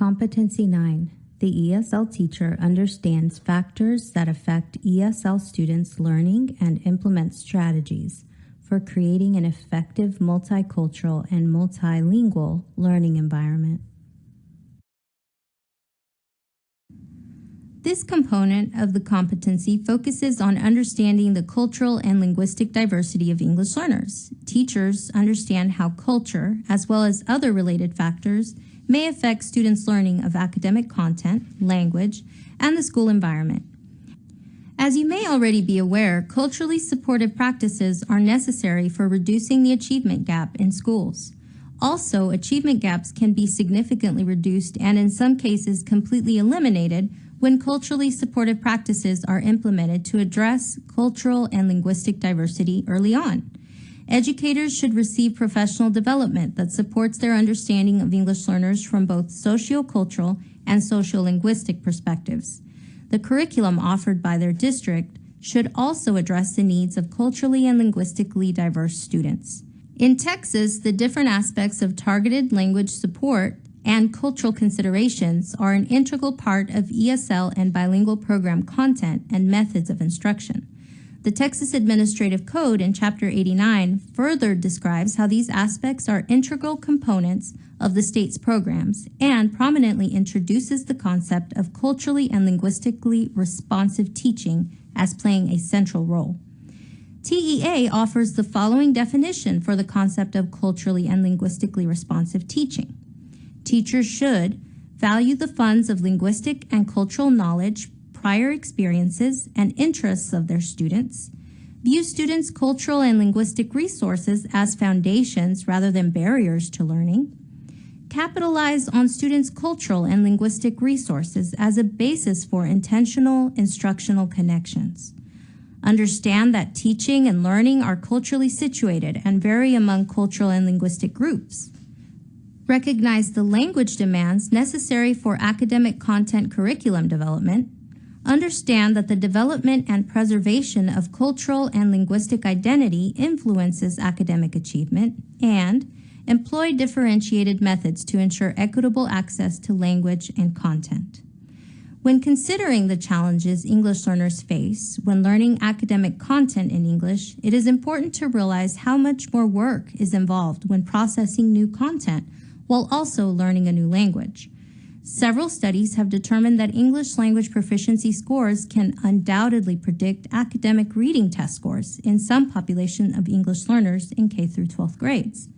Competency 9. The ESL teacher understands factors that affect ESL students' learning and implements strategies for creating an effective multicultural and multilingual learning environment. This component of the competency focuses on understanding the cultural and linguistic diversity of English learners. Teachers understand how culture, as well as other related factors, may affect students' learning of academic content, language, and the school environment. As you may already be aware, culturally supportive practices are necessary for reducing the achievement gap in schools. Also, achievement gaps can be significantly reduced and in some cases completely eliminated when culturally supportive practices are implemented to address cultural and linguistic diversity early on. Educators should receive professional development that supports their understanding of English learners from both sociocultural and sociolinguistic perspectives. The curriculum offered by their district should also address the needs of culturally and linguistically diverse students. In TExES, the different aspects of targeted language support and cultural considerations are an integral part of ESL and bilingual program content and methods of instruction. The TExES Administrative Code in Chapter 89 further describes how these aspects are integral components of the state's programs and prominently introduces the concept of culturally and linguistically responsive teaching as playing a central role. TEA offers the following definition for the concept of culturally and linguistically responsive teaching. Teachers should value the funds of linguistic and cultural knowledge, prior experiences, and interests of their students, view students' cultural and linguistic resources as foundations rather than barriers to learning, capitalize on students' cultural and linguistic resources as a basis for intentional instructional connections, understand that teaching and learning are culturally situated and vary among cultural and linguistic groups, recognize the language demands necessary for academic content curriculum development, understand that the development and preservation of cultural and linguistic identity influences academic achievement, and employ differentiated methods to ensure equitable access to language and content. When considering the challenges English learners face when learning academic content in English, it is important to realize how much more work is involved when processing new content while also learning a new language. Several studies have determined that English language proficiency scores can undoubtedly predict academic reading test scores in some population of English learners in K through 12th grades,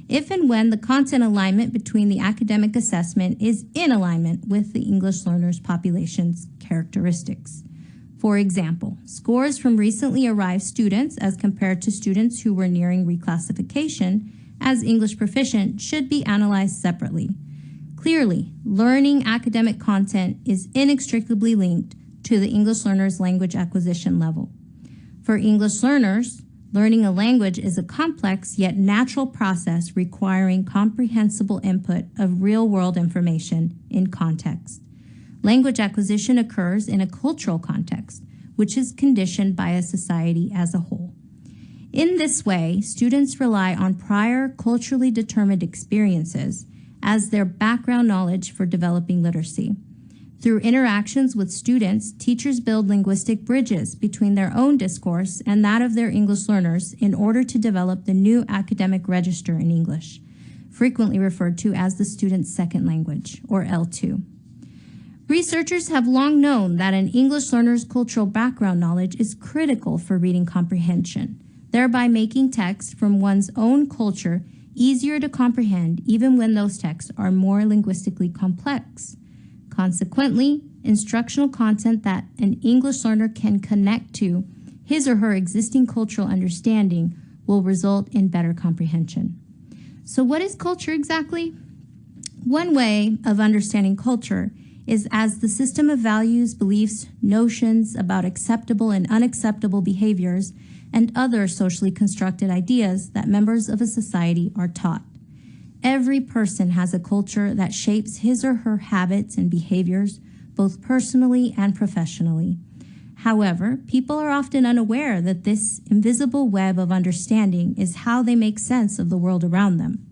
if and when the content alignment between the academic assessment is in alignment with the English learners' population's characteristics. For example, scores from recently arrived students as compared to students who were nearing reclassification as English proficient should be analyzed separately. Clearly, learning academic content is inextricably linked to the English learner's language acquisition level. For English learners, learning a language is a complex yet natural process requiring comprehensible input of real-world information in context. Language acquisition occurs in a cultural context, which is conditioned by a society as a whole. In this way, students rely on prior culturally determined experiences as their background knowledge for developing literacy. Through interactions with students, teachers build linguistic bridges between their own discourse and that of their English learners in order to develop the new academic register in English, frequently referred to as the student's second language, or L2. Researchers have long known that an English learner's cultural background knowledge is critical for reading comprehension, thereby making text from one's own culture easier to comprehend even when those texts are more linguistically complex. Consequently, instructional content that an English learner can connect to his or her existing cultural understanding will result in better comprehension. So what is culture exactly? One way of understanding culture is as the system of values, beliefs, notions about acceptable and unacceptable behaviors and other socially constructed ideas that members of a society are taught. Every person has a culture that shapes his or her habits and behaviors, both personally and professionally. However, people are often unaware that this invisible web of understanding is how they make sense of the world around them.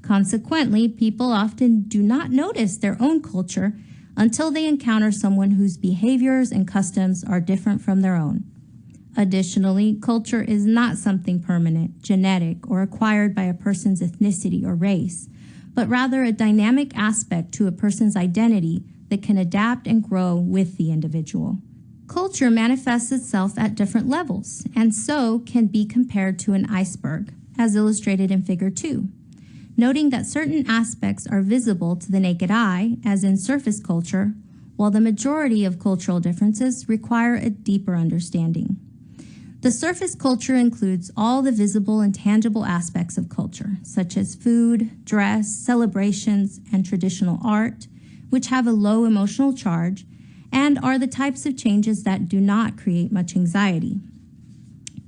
Consequently, people often do not notice their own culture until they encounter someone whose behaviors and customs are different from their own. Additionally, culture is not something permanent, genetic, or acquired by a person's ethnicity or race, but rather a dynamic aspect to a person's identity that can adapt and grow with the individual. Culture manifests itself at different levels, and so can be compared to an iceberg, as illustrated in Figure 2, noting that certain aspects are visible to the naked eye, as in surface culture, while the majority of cultural differences require a deeper understanding. The surface culture includes all the visible and tangible aspects of culture, such as food, dress, celebrations, and traditional art, which have a low emotional charge and are the types of changes that do not create much anxiety.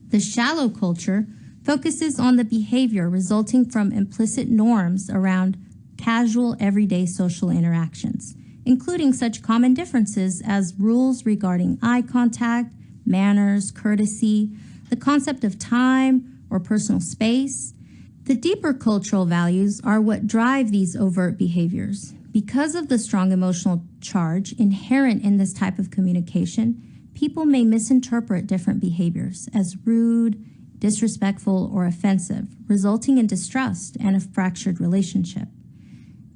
The shallow culture focuses on the behavior resulting from implicit norms around casual, everyday social interactions, including such common differences as rules regarding eye contact, manners, courtesy, the concept of time or personal space. The deeper cultural values are what drive these overt behaviors. Because of the strong emotional charge inherent in this type of communication, people may misinterpret different behaviors as rude, disrespectful, or offensive, resulting in distrust and a fractured relationship.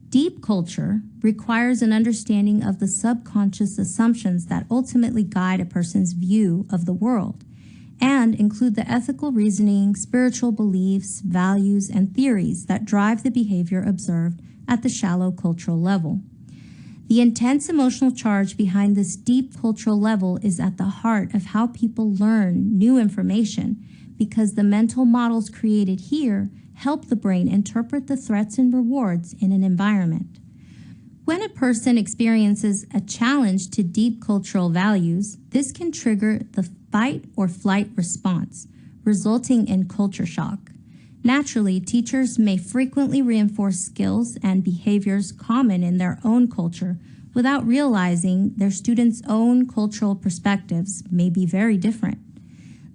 Deep culture requires an understanding of the subconscious assumptions that ultimately guide a person's view of the world and include the ethical reasoning, spiritual beliefs, values, and theories that drive the behavior observed at the shallow cultural level. The intense emotional charge behind this deep cultural level is at the heart of how people learn new information because the mental models created here help the brain interpret the threats and rewards in an environment. When a person experiences a challenge to deep cultural values, this can trigger the fight or flight response, resulting in culture shock. Naturally, teachers may frequently reinforce skills and behaviors common in their own culture without realizing their students' own cultural perspectives may be very different.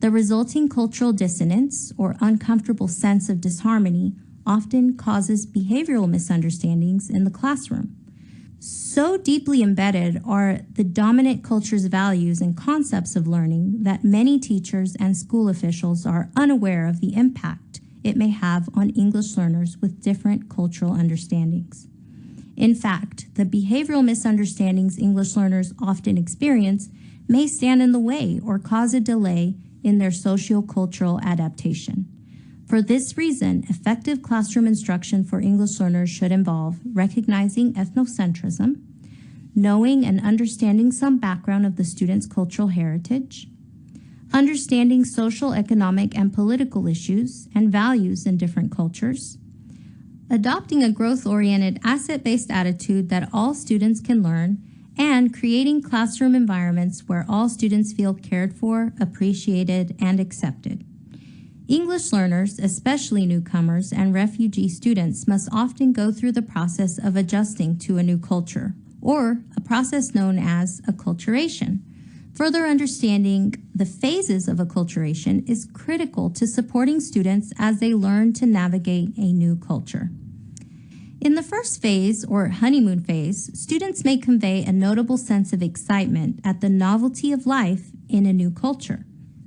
The resulting cultural dissonance or uncomfortable sense of disharmony often causes behavioral misunderstandings in the classroom. So deeply embedded are the dominant culture's values and concepts of learning that many teachers and school officials are unaware of the impact it may have on English learners with different cultural understandings. In fact, the behavioral misunderstandings English learners often experience may stand in the way or cause a delay in their sociocultural adaptation. For this reason, effective classroom instruction for English learners should involve recognizing ethnocentrism, knowing and understanding some background of the student's cultural heritage, understanding social, economic, and political issues and values in different cultures, adopting a growth-oriented, asset-based attitude that all students can learn, and creating classroom environments where all students feel cared for, appreciated, and accepted. English learners, especially newcomers and refugee students, must often go through the process of adjusting to a new culture, or a process known as acculturation. Further understanding the phases of acculturation is critical to supporting students as they learn to navigate a new culture. In the first phase, or honeymoon phase, students may convey a notable sense of excitement at the novelty of life in a new culture.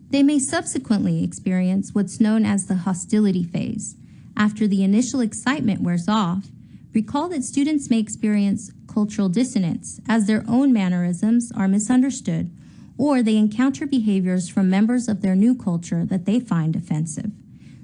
They may subsequently experience what's known as the hostility phase. After the initial excitement wears off, recall that students may experience cultural dissonance as their own mannerisms are misunderstood, or they encounter behaviors from members of their new culture that they find offensive.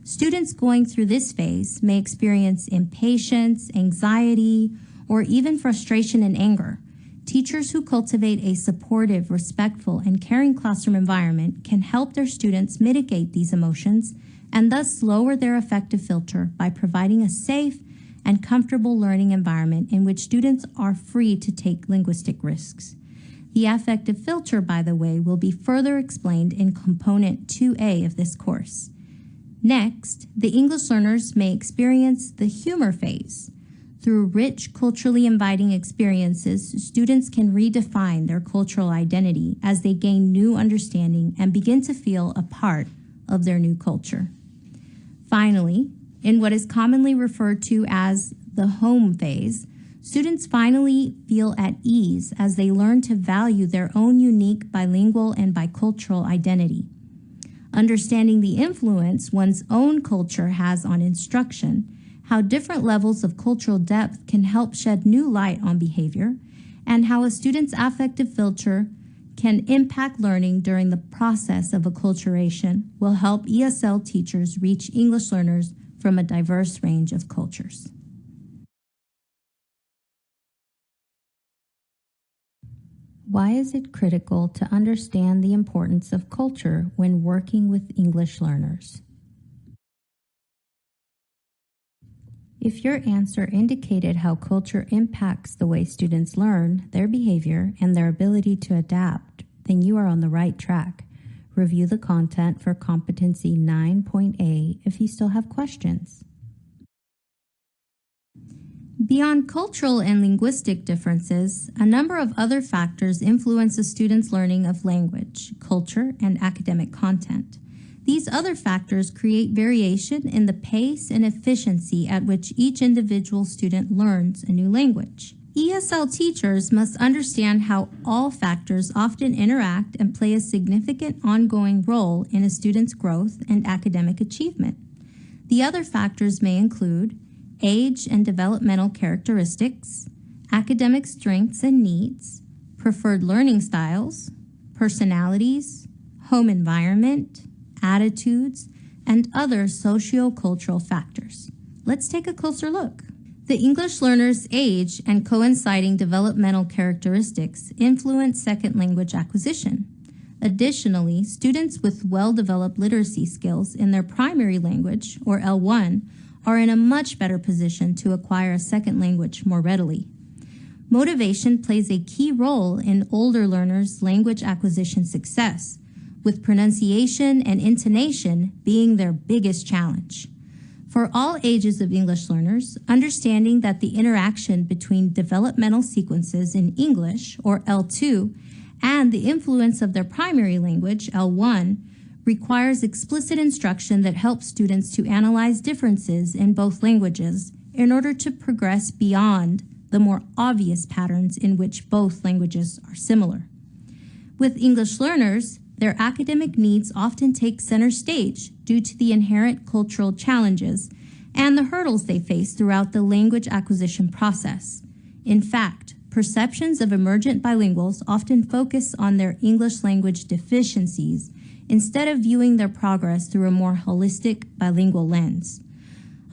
Students going through this phase may experience impatience, anxiety, or even frustration and anger. Teachers who cultivate a supportive, respectful, and caring classroom environment can help their students mitigate these emotions and thus lower their affective filter by providing a safe and comfortable learning environment in which students are free to take linguistic risks. The affective filter, by the way, will be further explained in Component 2A of this course. Next, the English learners may experience the humor phase. Through rich, culturally inviting experiences, students can redefine their cultural identity as they gain new understanding and begin to feel a part of their new culture. Finally, In what is commonly referred to as the home phase, students finally feel at ease as they learn to value their own unique bilingual and bicultural identity. Understanding the influence one's own culture has on instruction, how different levels of cultural depth can help shed new light on behavior, and how a student's affective filter can impact learning during the process of acculturation will help ESL teachers reach English learners from a diverse range of cultures. Why is it critical to understand the importance of culture when working with English learners? If your answer indicated how culture impacts the way students learn, their behavior, and their ability to adapt, then you are on the right track. Review the content for Competency 9.A if you still have questions. Beyond cultural and linguistic differences, a number of other factors influence a student's learning of language, culture, and academic content. These other factors create variation in the pace and efficiency at which each individual student learns a new language. ESL teachers must understand how all factors often interact and play a significant ongoing role in a student's growth and academic achievement. The other factors may include age and developmental characteristics, academic strengths and needs, preferred learning styles, personalities, home environment, attitudes, and other socio-cultural factors. Let's take a closer look. The English learner's age and coinciding developmental characteristics influence second language acquisition. Additionally, students with well-developed literacy skills in their primary language, or L1, are in a much better position to acquire a second language more readily. Motivation plays a key role in older learners' language acquisition success, with pronunciation and intonation being their biggest challenge. For all ages of English learners, understanding that the interaction between developmental sequences in English, or L2, and the influence of their primary language, L1, requires explicit instruction that helps students to analyze differences in both languages in order to progress beyond the more obvious patterns in which both languages are similar. With English learners, their academic needs often take center stage due to the inherent cultural challenges and the hurdles they face throughout the language acquisition process. In fact, perceptions of emergent bilinguals often focus on their English language deficiencies instead of viewing their progress through a more holistic bilingual lens.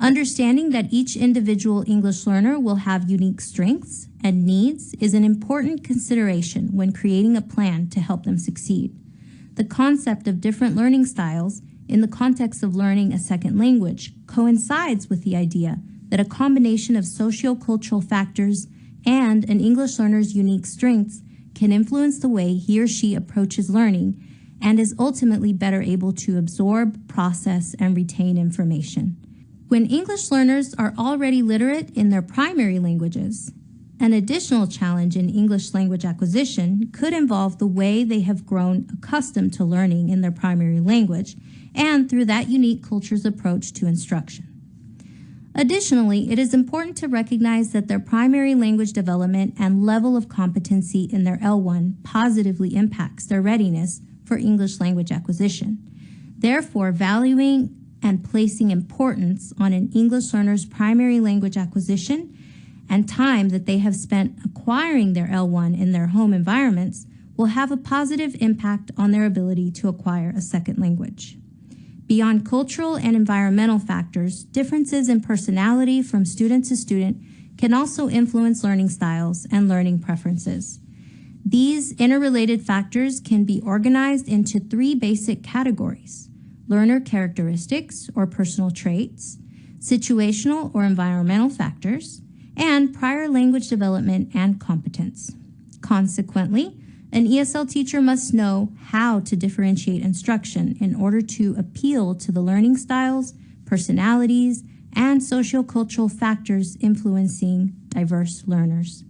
Understanding that each individual English learner will have unique strengths and needs is an important consideration when creating a plan to help them succeed. The concept of different learning styles in the context of learning a second language coincides with the idea that a combination of socio-cultural factors and an English learner's unique strengths can influence the way he or she approaches learning and is ultimately better able to absorb, process, and retain information. When English learners are already literate in their primary languages, an additional challenge in English language acquisition could involve the way they have grown accustomed to learning in their primary language and through that unique culture's approach to instruction. Additionally, it is important to recognize that their primary language development and level of competency in their L1 positively impacts their readiness for English language acquisition. Therefore, valuing and placing importance on an English learner's primary language acquisition and time that they have spent acquiring their L1 in their home environments will have a positive impact on their ability to acquire a second language. Beyond cultural and environmental factors, differences in personality from student to student can also influence learning styles and learning preferences. These interrelated factors can be organized into three basic categories: learner characteristics or personal traits, situational or environmental factors, and prior language development and competence. Consequently, an ESL teacher must know how to differentiate instruction in order to appeal to the learning styles, personalities, and sociocultural factors influencing diverse learners.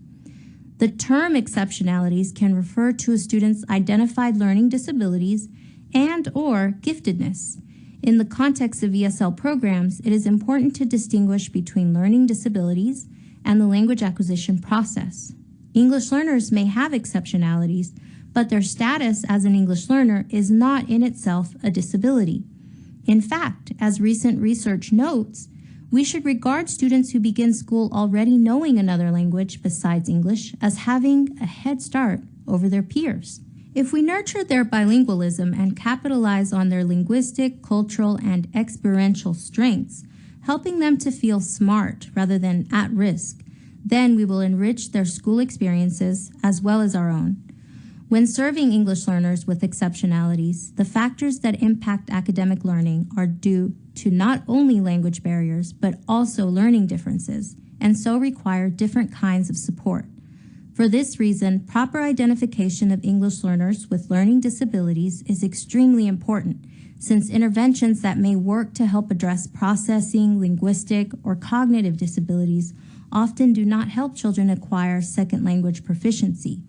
The term exceptionalities can refer to a student's identified learning disabilities and/or giftedness. In the context of ESL programs, it is important to distinguish between learning disabilities and the language acquisition process. English learners may have exceptionalities, but their status as an English learner is not in itself a disability. In fact, as recent research notes, we should regard students who begin school already knowing another language besides English as having a head start over their peers. If we nurture their bilingualism and capitalize on their linguistic, cultural, and experiential strengths, helping them to feel smart rather than at risk, then we will enrich their school experiences as well as our own. When serving English learners with exceptionalities, the factors that impact academic learning are due to not only language barriers, but also learning differences, and so require different kinds of support. For this reason, proper identification of English learners with learning disabilities is extremely important, since interventions that may work to help address processing, linguistic, or cognitive disabilities often do not help children acquire second language proficiency.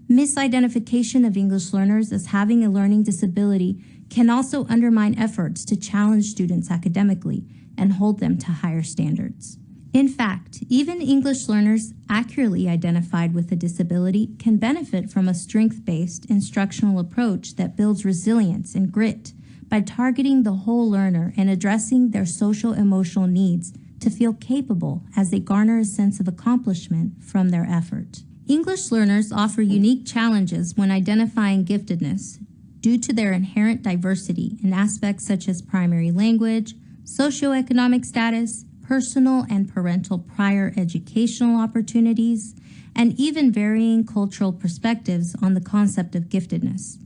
Misidentification of English learners as having a learning disability can also undermine efforts to challenge students academically and hold them to higher standards. In fact, even English learners accurately identified with a disability can benefit from a strength-based instructional approach that builds resilience and grit by targeting the whole learner and addressing their social-emotional needs to feel capable as they garner a sense of accomplishment from their effort. English learners offer unique challenges when identifying giftedness due to their inherent diversity in aspects such as primary language, socioeconomic status, personal and parental prior educational opportunities, and even varying cultural perspectives on the concept of giftedness.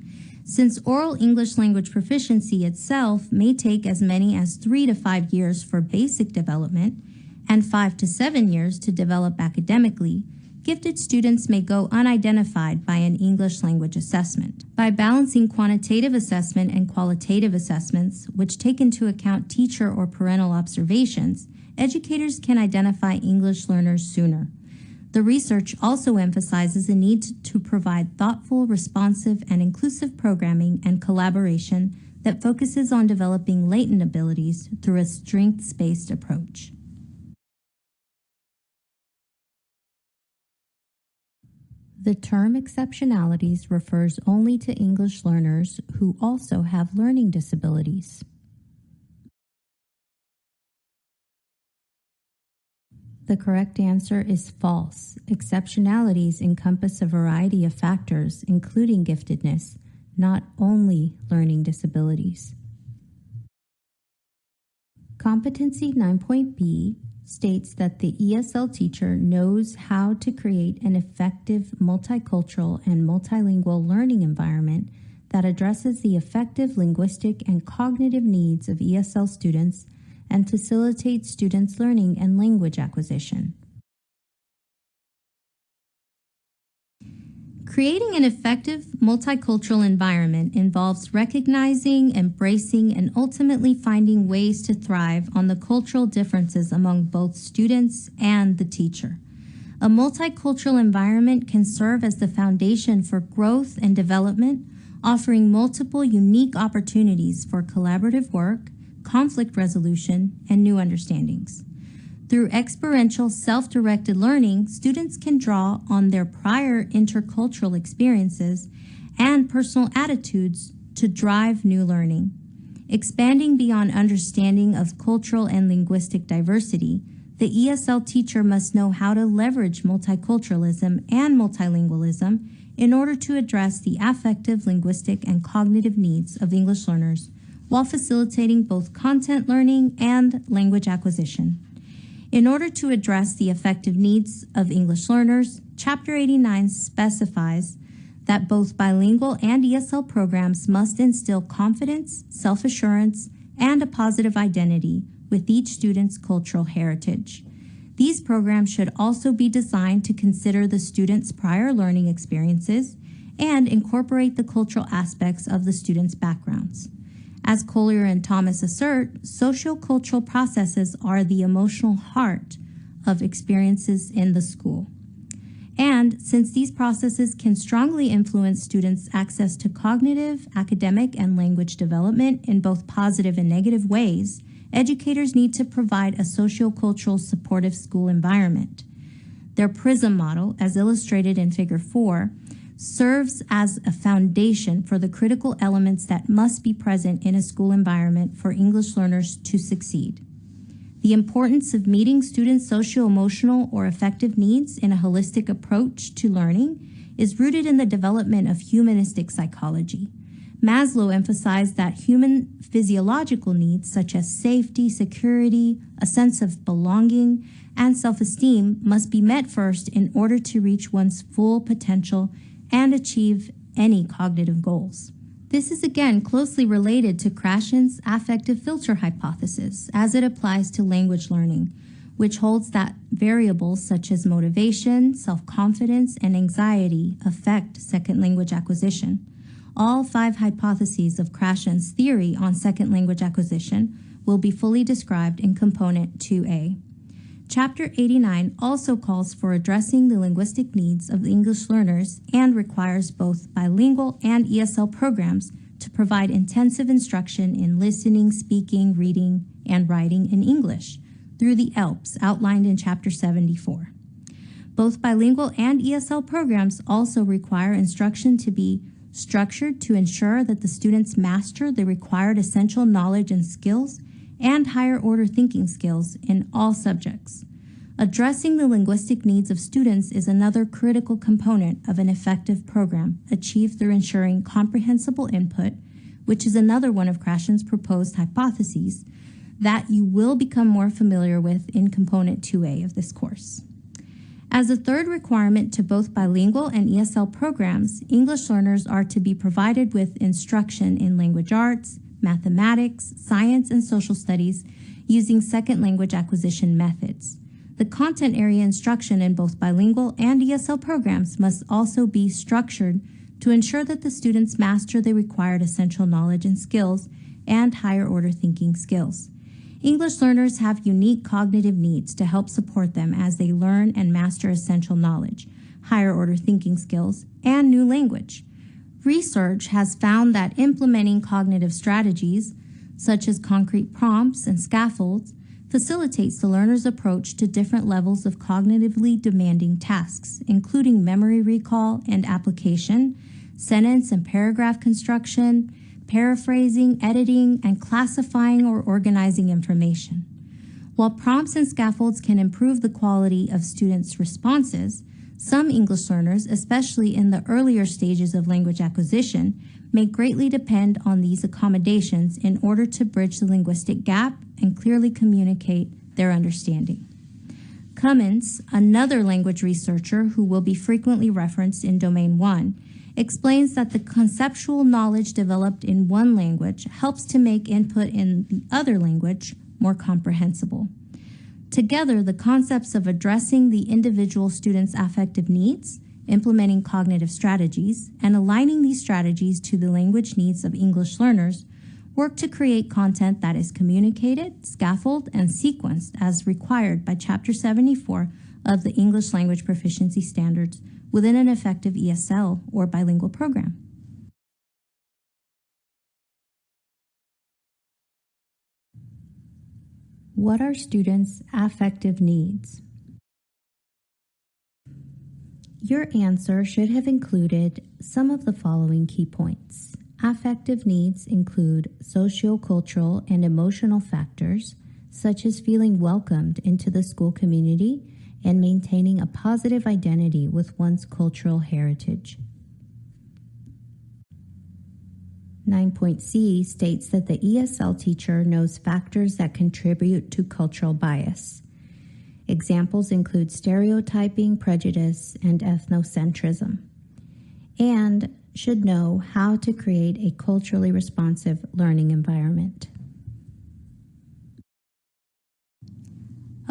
Since oral English language proficiency itself may take as many as 3 to 5 years for basic development and 5 to 7 years to develop academically, gifted students may go unidentified by an English language assessment. By balancing quantitative assessment and qualitative assessments, which take into account teacher or parental observations, educators can identify English learners sooner. The research also emphasizes the need to provide thoughtful, responsive, and inclusive programming and collaboration that focuses on developing latent abilities through a strengths-based approach. The term exceptionalities refers only to English learners who also have learning disabilities. The correct answer is false. Exceptionalities encompass a variety of factors, including giftedness, not only learning disabilities. Competency 9.B states that the ESL teacher knows how to create an effective multicultural and multilingual learning environment that addresses the effective linguistic and cognitive needs of ESL students and facilitates students' learning and language acquisition. Creating an effective multicultural environment involves recognizing, embracing, and ultimately finding ways to thrive on the cultural differences among both students and the teacher. A multicultural environment can serve as the foundation for growth and development, offering multiple unique opportunities for collaborative work, conflict resolution, and new understandings. Through experiential self-directed learning, students can draw on their prior intercultural experiences and personal attitudes to drive new learning. Expanding beyond understanding of cultural and linguistic diversity, the ESL teacher must know how to leverage multiculturalism and multilingualism in order to address the affective, linguistic, and cognitive needs of English learners while facilitating both content learning and language acquisition. In order to address the effective needs of English learners, Chapter 89 specifies that both bilingual and ESL programs must instill confidence, self-assurance, and a positive identity with each student's cultural heritage. These programs should also be designed to consider the student's prior learning experiences and incorporate the cultural aspects of the student's backgrounds. As Collier and Thomas assert, sociocultural processes are the emotional heart of experiences in the school. And since these processes can strongly influence students' access to cognitive, academic, and language development in both positive and negative ways, educators need to provide a sociocultural supportive school environment. Their PRISM model, as illustrated in Figure 4, serves as a foundation for the critical elements that must be present in a school environment for English learners to succeed. The importance of meeting students' socio-emotional or affective needs in a holistic approach to learning is rooted in the development of humanistic psychology. Maslow emphasized that human physiological needs such as safety, security, a sense of belonging, and self-esteem must be met first in order to reach one's full potential and achieve any cognitive goals. This is again closely related to Krashen's affective filter hypothesis as it applies to language learning, which holds that variables such as motivation, self-confidence, and anxiety affect second language acquisition. All 5 hypotheses of Krashen's theory on second language acquisition will be fully described in Component 2A. Chapter 89 also calls for addressing the linguistic needs of English learners and requires both bilingual and ESL programs to provide intensive instruction in listening, speaking, reading, and writing in English through the ELPs outlined in Chapter 74. Both bilingual and ESL programs also require instruction to be structured to ensure that the students master the required essential knowledge and skills and higher order thinking skills in all subjects. Addressing the linguistic needs of students is another critical component of an effective program achieved through ensuring comprehensible input, which is another one of Krashen's proposed hypotheses that you will become more familiar with in Component 2A of this course. As a third requirement to both bilingual and ESL programs, English learners are to be provided with instruction in language arts, mathematics, science, and social studies using second language acquisition methods. The content area instruction in both bilingual and ESL programs must also be structured to ensure that the students master the required essential knowledge and skills and higher order thinking skills. English learners have unique cognitive needs to help support them as they learn and master essential knowledge, higher order thinking skills, and new language. Research has found that implementing cognitive strategies, such as concrete prompts and scaffolds, facilitates the learner's approach to different levels of cognitively demanding tasks, including memory recall and application, sentence and paragraph construction, paraphrasing, editing, and classifying or organizing information. While prompts and scaffolds can improve the quality of students' responses, some English learners, especially in the earlier stages of language acquisition, may greatly depend on these accommodations in order to bridge the linguistic gap and clearly communicate their understanding. Cummins, another language researcher who will be frequently referenced in Domain 1, explains that the conceptual knowledge developed in one language helps to make input in the other language more comprehensible. Together, the concepts of addressing the individual student's affective needs, implementing cognitive strategies, and aligning these strategies to the language needs of English learners work to create content that is communicated, scaffolded, and sequenced as required by Chapter 74 of the English Language Proficiency Standards within an effective ESL or bilingual program. What are students' affective needs? Your answer should have included some of the following key points. Affective needs include sociocultural and emotional factors, such as feeling welcomed into the school community and maintaining a positive identity with one's cultural heritage. 9.C states that the ESL teacher knows factors that contribute to cultural bias. Examples include stereotyping, prejudice, and ethnocentrism, and should know how to create a culturally responsive learning environment.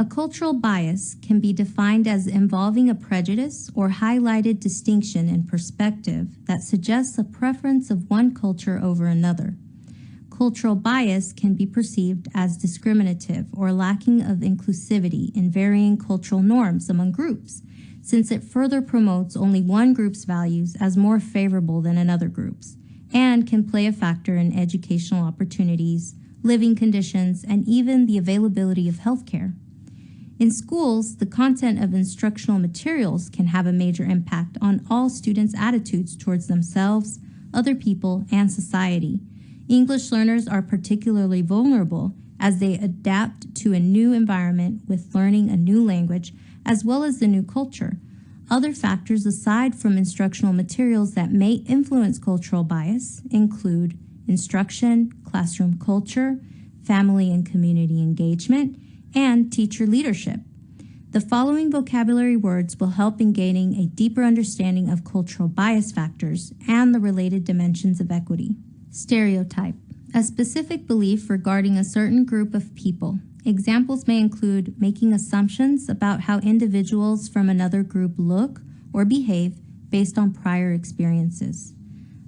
A cultural bias can be defined as involving a prejudice or highlighted distinction in perspective that suggests a preference of one culture over another. Cultural bias can be perceived as discriminative or lacking of inclusivity in varying cultural norms among groups, since it further promotes only one group's values as more favorable than another group's, and can play a factor in educational opportunities, living conditions, and even the availability of healthcare. In schools, the content of instructional materials can have a major impact on all students' attitudes towards themselves, other people, and society. English learners are particularly vulnerable as they adapt to a new environment with learning a new language as well as the new culture. Other factors aside from instructional materials that may influence cultural bias include instruction, classroom culture, family and community engagement, and teacher leadership. The following vocabulary words will help in gaining a deeper understanding of cultural bias factors and the related dimensions of equity. Stereotype, a specific belief regarding a certain group of people. Examples may include making assumptions about how individuals from another group look or behave based on prior experiences.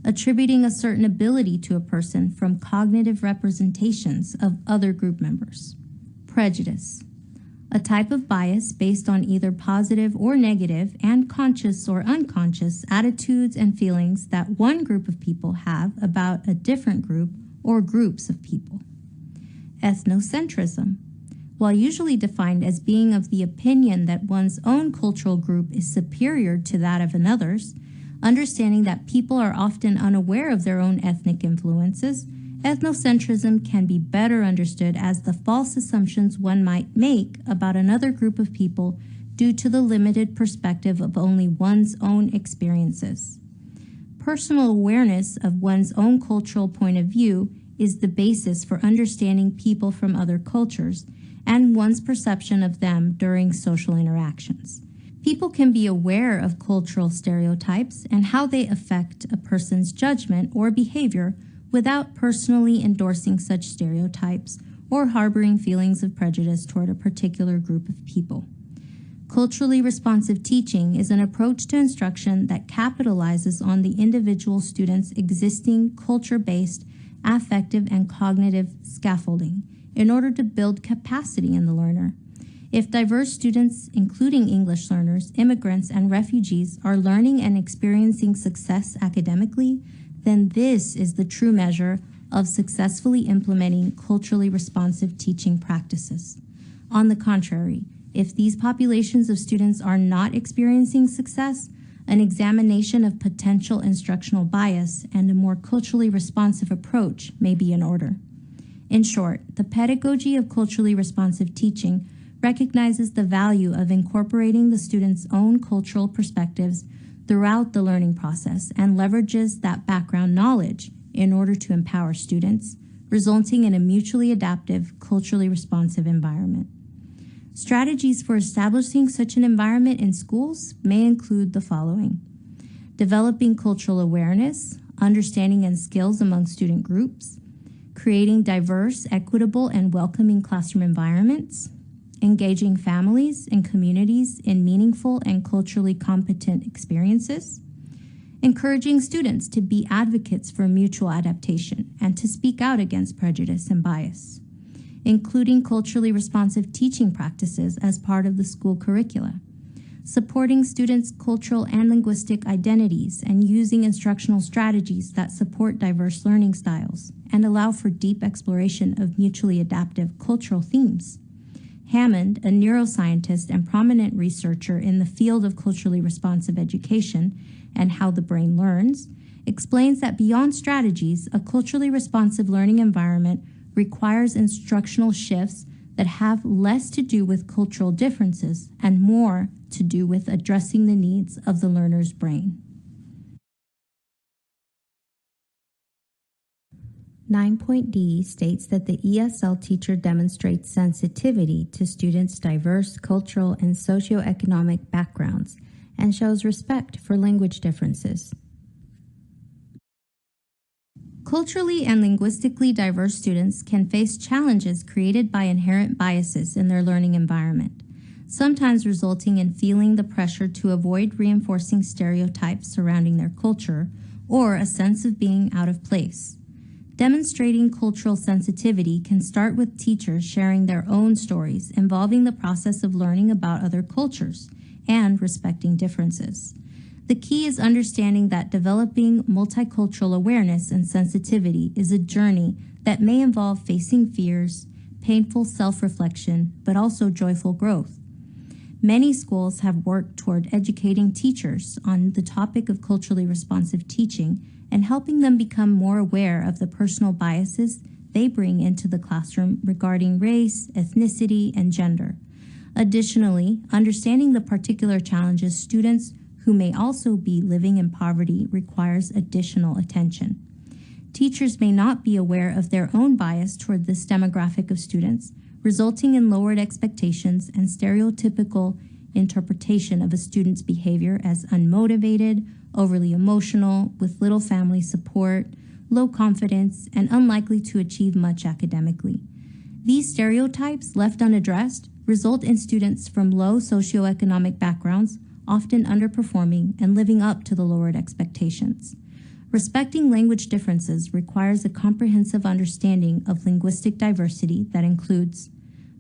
Attributing a certain ability to a person from cognitive representations of other group members. Prejudice, a type of bias based on either positive or negative and conscious or unconscious attitudes and feelings that one group of people have about a different group or groups of people. Ethnocentrism, while usually defined as being of the opinion that one's own cultural group is superior to that of another's, understanding that people are often unaware of their own ethnic influences, ethnocentrism can be better understood as the false assumptions one might make about another group of people due to the limited perspective of only one's own experiences. Personal awareness of one's own cultural point of view is the basis for understanding people from other cultures and one's perception of them during social interactions. People can be aware of cultural stereotypes and how they affect a person's judgment or behavior without personally endorsing such stereotypes or harboring feelings of prejudice toward a particular group of people. Culturally responsive teaching is an approach to instruction that capitalizes on the individual student's existing culture-based affective and cognitive scaffolding in order to build capacity in the learner. If diverse students, including English learners, immigrants, and refugees, are learning and experiencing success academically, then this is the true measure of successfully implementing culturally responsive teaching practices. On the contrary, if these populations of students are not experiencing success, an examination of potential instructional bias and a more culturally responsive approach may be in order. In short, the pedagogy of culturally responsive teaching recognizes the value of incorporating the student's own cultural perspectives throughout the learning process and leverages that background knowledge in order to empower students, resulting in a mutually adaptive, culturally responsive environment. Strategies for establishing such an environment in schools may include the following: developing cultural awareness, understanding and skills among student groups, creating diverse, equitable, and welcoming classroom environments, engaging families and communities in meaningful and culturally competent experiences, encouraging students to be advocates for mutual adaptation and to speak out against prejudice and bias, including culturally responsive teaching practices as part of the school curricula, supporting students' cultural and linguistic identities and using instructional strategies that support diverse learning styles and allow for deep exploration of mutually adaptive cultural themes. Hammond, a neuroscientist and prominent researcher in the field of culturally responsive education and how the brain learns, explains that beyond strategies, a culturally responsive learning environment requires instructional shifts that have less to do with cultural differences and more to do with addressing the needs of the learner's brain. 9.D states that the ESL teacher demonstrates sensitivity to students' diverse cultural and socioeconomic backgrounds and shows respect for language differences. Culturally and linguistically diverse students can face challenges created by inherent biases in their learning environment, sometimes resulting in feeling the pressure to avoid reinforcing stereotypes surrounding their culture or a sense of being out of place. Demonstrating cultural sensitivity can start with teachers sharing their own stories involving the process of learning about other cultures and respecting differences. The key is understanding that developing multicultural awareness and sensitivity is a journey that may involve facing fears, painful self-reflection, but also joyful growth. Many schools have worked toward educating teachers on the topic of culturally responsive teaching and helping them become more aware of the personal biases they bring into the classroom regarding race, ethnicity, and gender. Additionally, understanding the particular challenges students who may also be living in poverty requires additional attention. Teachers may not be aware of their own bias toward this demographic of students, resulting in lowered expectations and stereotypical interpretation of a student's behavior as unmotivated, overly emotional, with little family support, low confidence, and unlikely to achieve much academically. These stereotypes, left unaddressed, result in students from low socioeconomic backgrounds often underperforming and living up to the lowered expectations. Respecting language differences requires a comprehensive understanding of linguistic diversity that includes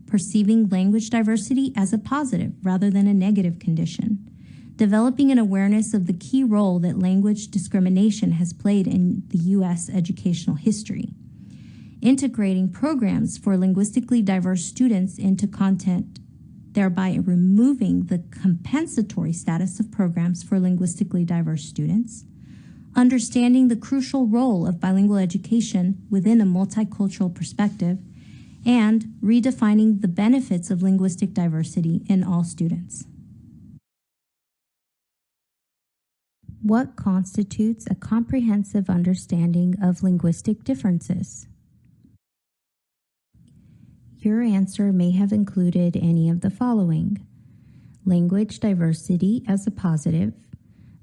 perceiving language diversity as a positive rather than a negative condition, developing an awareness of the key role that language discrimination has played in the U.S. educational history, integrating programs for linguistically diverse students into content, thereby removing the compensatory status of programs for linguistically diverse students, understanding the crucial role of bilingual education within a multicultural perspective, and redefining the benefits of linguistic diversity in all students. What constitutes a comprehensive understanding of linguistic differences? Your answer may have included any of the following: language diversity as a positive,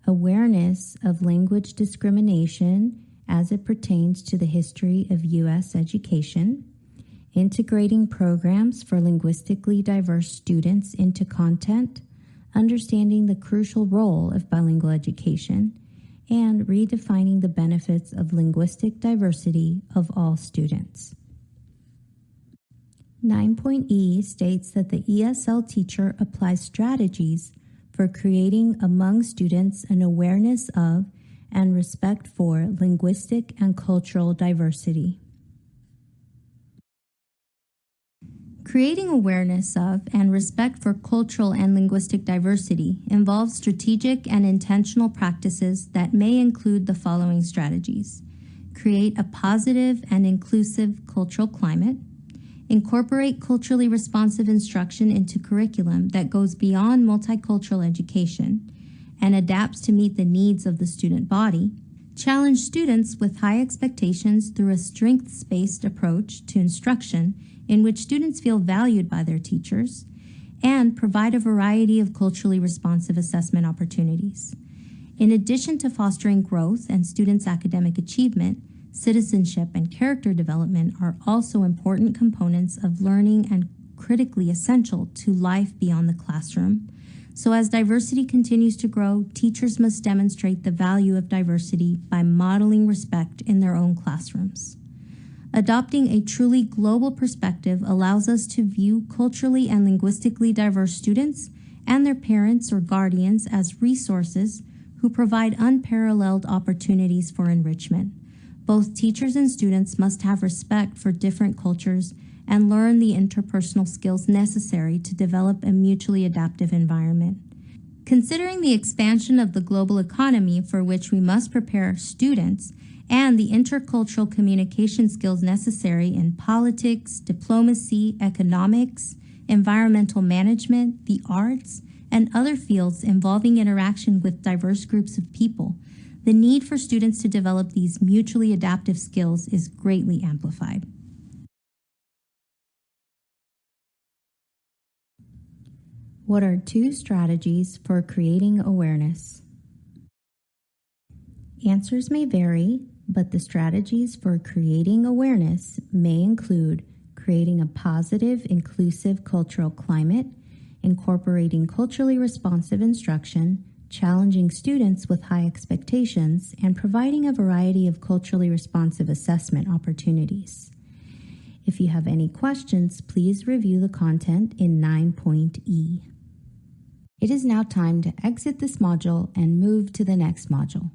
awareness of language discrimination as it pertains to the history of U.S. education, integrating programs for linguistically diverse students into content, understanding the crucial role of bilingual education, and redefining the benefits of linguistic diversity of all students. 9.E states that the ESL teacher applies strategies for creating among students an awareness of and respect for linguistic and cultural diversity. Creating awareness of and respect for cultural and linguistic diversity involves strategic and intentional practices that may include the following strategies: create a positive and inclusive cultural climate, incorporate culturally responsive instruction into curriculum that goes beyond multicultural education and adapts to meet the needs of the student body, challenge students with high expectations through a strengths-based approach to instruction in which students feel valued by their teachers, and provide a variety of culturally responsive assessment opportunities. In addition to fostering growth and students' academic achievement, citizenship and character development are also important components of learning and critically essential to life beyond the classroom. So as diversity continues to grow, teachers must demonstrate the value of diversity by modeling respect in their own classrooms. Adopting a truly global perspective allows us to view culturally and linguistically diverse students and their parents or guardians as resources who provide unparalleled opportunities for enrichment. Both teachers and students must have respect for different cultures and learn the interpersonal skills necessary to develop a mutually adaptive environment. Considering the expansion of the global economy for which we must prepare students, and the intercultural communication skills necessary in politics, diplomacy, economics, environmental management, the arts, and other fields involving interaction with diverse groups of people, the need for students to develop these mutually adaptive skills is greatly amplified. What are 2 strategies for creating awareness? Answers may vary, but the strategies for creating awareness may include creating a positive, inclusive cultural climate, incorporating culturally responsive instruction, challenging students with high expectations, and providing a variety of culturally responsive assessment opportunities. If you have any questions, please review the content in 9.E. It is now time to exit this module and move to the next module.